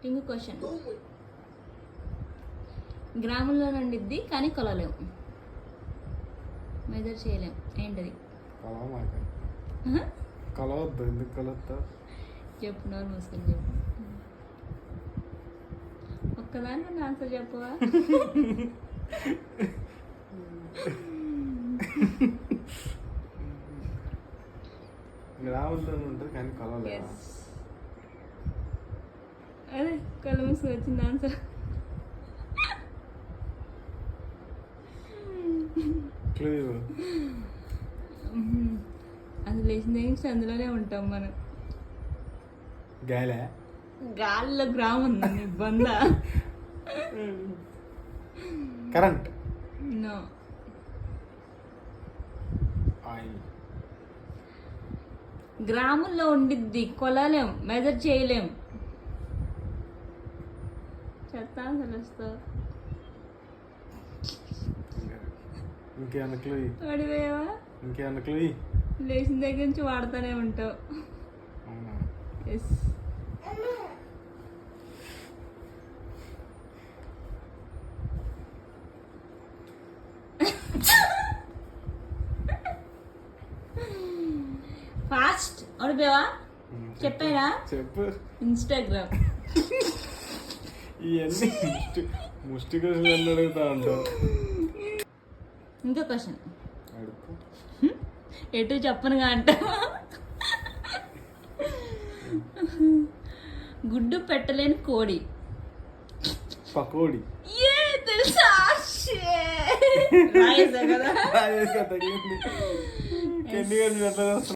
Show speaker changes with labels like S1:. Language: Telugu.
S1: ఇంకో క్వశ్చన్. గ్రాముల్లో నుండిద్ది కానీ కొలలేము, మెజర్ చేయలేము, ఏంటది?
S2: కొలవద్దు, ఎందుకు కొలవద్దు?
S1: చెప్పు, నోరు మూసుకొని చెప్పు. ఒక్కదాన్ని ఆన్సర్ చెప్పవా?
S2: గ్రాముల్లో ఉంటుంది కానీ కొలవలేదు.
S1: అదే కళ్ళు మూసుకొని వచ్చింది ఆన్సర్. అది లేచిన నుంచి అందులోనే ఉంటాం మనం. గాలిలో గ్రామ్ ఉందండి బంద.
S2: కరెంట్.
S1: నో. గ్రాముల్లో ఉండిద్ది, కొలలేం, మెజర్ చేయలేం. చెత్త తెలుస్తావు.
S2: ఇంకేమన్నా క్లూ?
S1: అడివేవా?
S2: ఇంకేమన్నా క్లూ?
S1: లేచిన దగ్గర నుంచి వాడుతూనే ఉంటావు. ఎస్. ఫాస్ట్ అడిపోయావా? చెప్పారా?
S2: చెప్పు.
S1: ఇన్స్టాగ్రామ్.
S2: ఇవన్నీ ముష్టి క్వశ్చన్ అడుగుతా ఉంటావు.
S1: ఇంకో క్వశ్చన్. ఎటు చెప్పనుగా అంటావా? గుడ్డు పెట్టలేని కోడి.
S2: పకోడి.
S1: ఏ తెలుసా? రాయేసా కదా.
S2: తగిలింది.